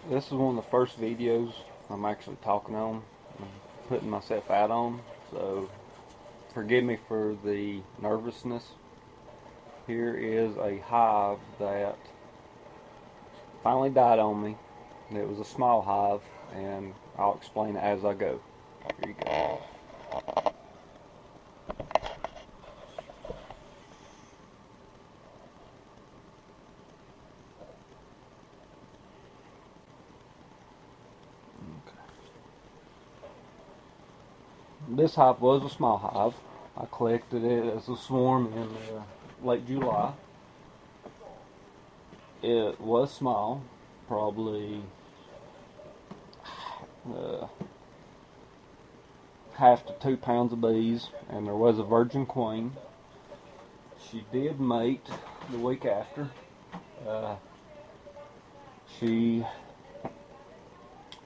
This is one of the first videos I'm actually talking on and putting myself out on, so forgive me for the nervousness. Here is a hive that finally died on me. It was a small hive, and I'll explain it as I go. Here you go. This hive was a small hive. I collected it as a swarm in late July. It was small, probably half to 2 pounds of bees, and there was a virgin queen. She did mate the week after. She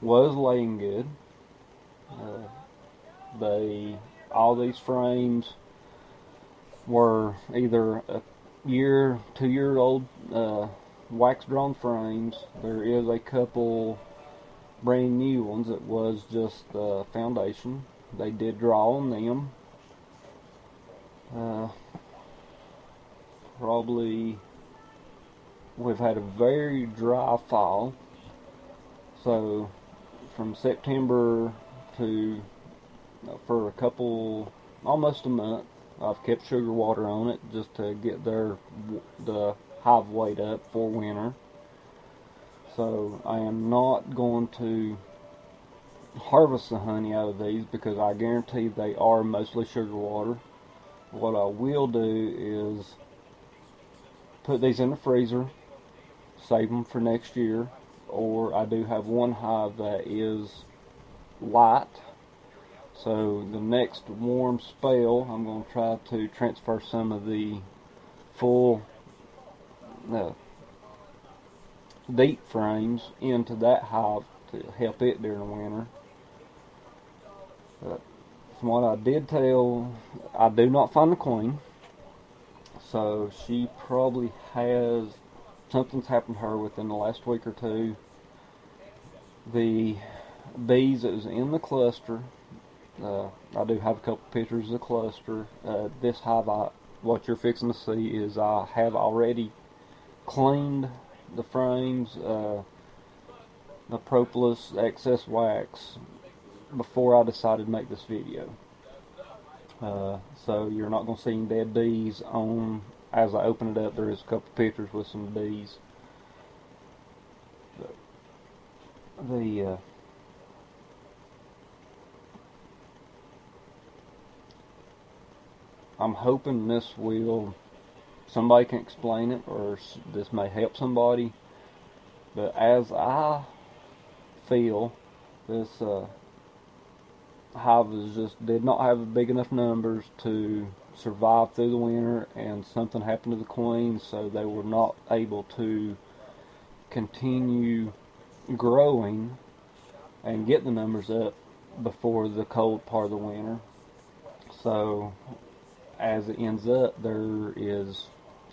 was laying good. All these frames were either a year, 2 year old wax drawn frames. There is a couple brand new ones that was just the foundation. They did draw on them. Probably we've had a very dry fall, so from September to for a couple, almost a month, I've kept sugar water on it just to get the hive weight up for winter. So I am not going to harvest the honey out of these because I guarantee they are mostly sugar water. What I will do is put these in the freezer, save them for next year, or I do have one hive that is light. So the next warm spell, I'm going to try to transfer some of the full deep frames into that hive to help it during the winter. But from what I did tell, I do not find the queen. So she probably has, something's happened to her within the last week or two. The bees that was in the cluster, I do have a couple pictures of the cluster. This hive, what you're fixing to see is I have already cleaned the frames, the propolis, excess wax, before I decided to make this video. So you're not going to see any dead bees on. As I open it up, there is a couple pictures with some bees. I'm hoping this will, somebody can explain it, or this may help somebody. But as I feel, this hive did not have big enough numbers to survive through the winter, and something happened to the queen, so they were not able to continue growing and get the numbers up before the cold part of the winter. So as it ends up, there is,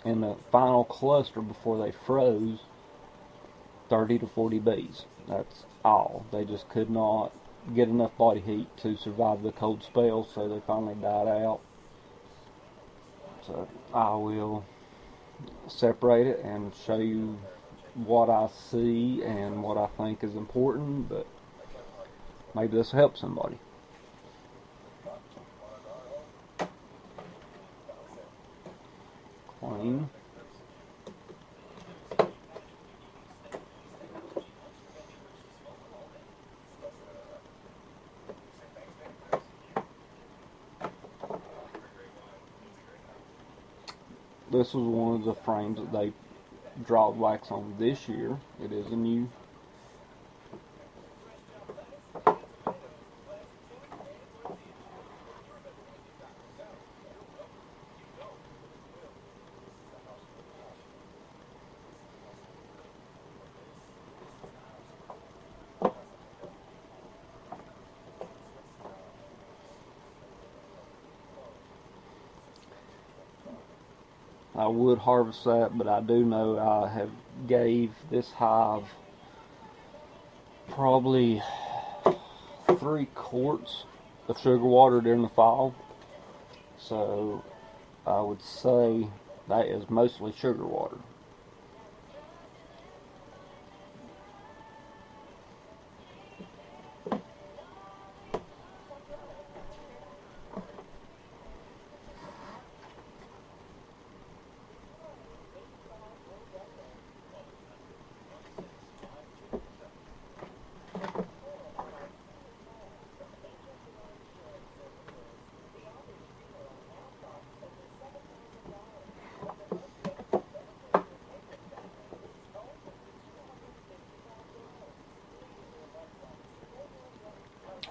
in the final cluster before they froze, 30 to 40 bees. That's all. They just could not get enough body heat to survive the cold spell, so they finally died out. So I will separate it and show you what I see and what I think is important, but maybe this will help somebody. Clean. This was one of the frames that they drawed wax on this year. It is a new. I would harvest that, but I do know I have gave this hive probably 3 quarts of sugar water during the fall. So I would say that is mostly sugar water.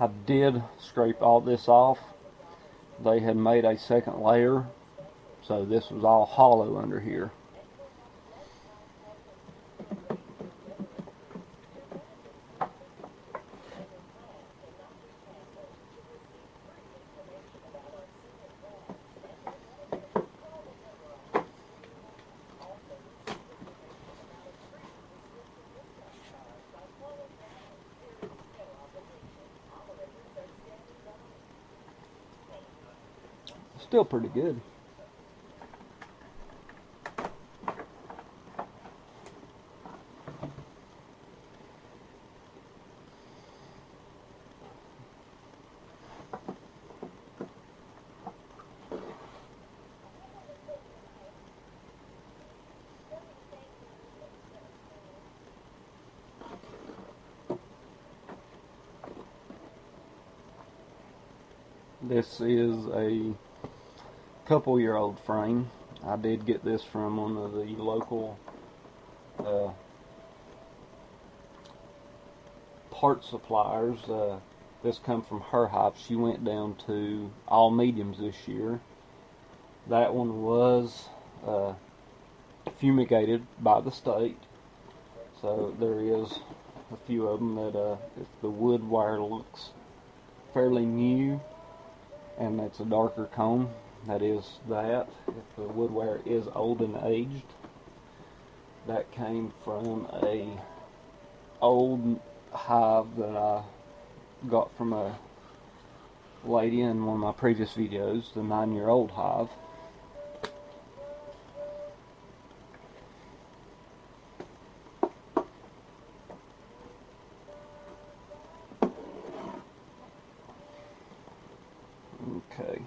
I did scrape all this off. They had made a second layer, so this was all hollow under here. Still pretty good. This is a couple-year-old frame. I did get this from one of the local part suppliers. This come from her hive. She went down to all mediums this year. That one was fumigated by the state, so there is a few of them that if the wood wire looks fairly new and it's a darker comb, that is that. If the wood wire is old and aged, that came from a old hive that I got from a lady in one of my previous videos, the 9-year-old hive. Okay,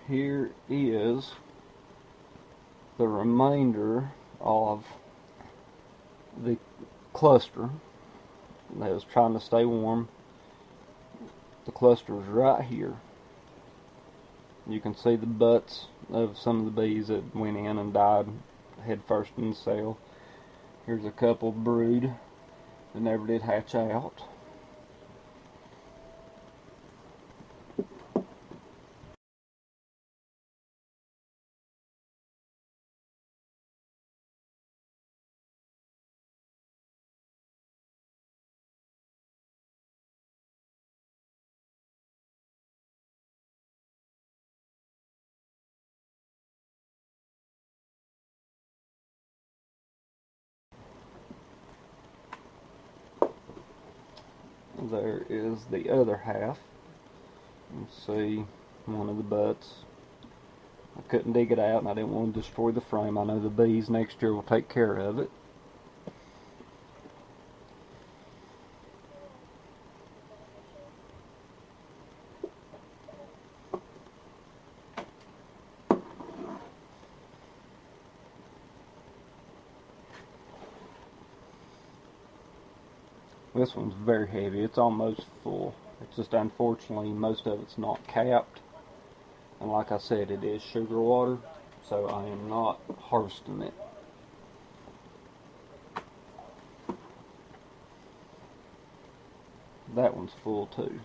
here is the remainder of the cluster that was trying to stay warm. The cluster is right here. You can see the butts of some of the bees that went in and died head first in the cell. Here's a couple brood that never did hatch out. There is the other half. You see one of the butts. I couldn't dig it out and I didn't want to destroy the frame. I know the bees next year will take care of it. This one's very heavy. It's almost full. It's just unfortunately most of it's not capped. And like I said, it is sugar water, so I am not harvesting it. That one's full too.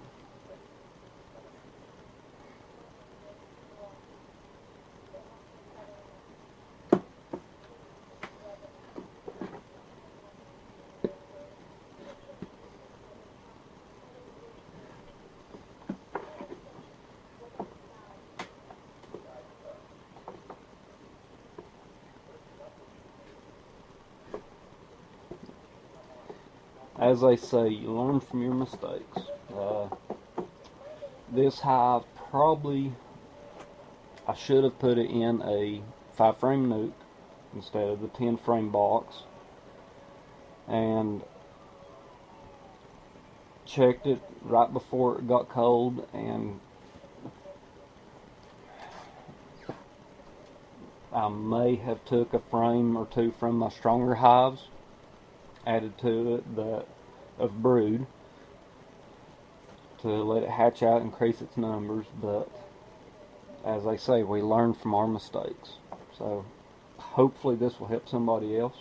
as they say, you learn from your mistakes. This hive probably, I should have put it in a 5-frame nuke instead of the 10-frame box, and checked it right before it got cold, and I may have took a frame or two from my stronger hives, added to it that of brood to let it hatch out, increase its numbers. But as they say, we learn from our mistakes. So hopefully this will help somebody else.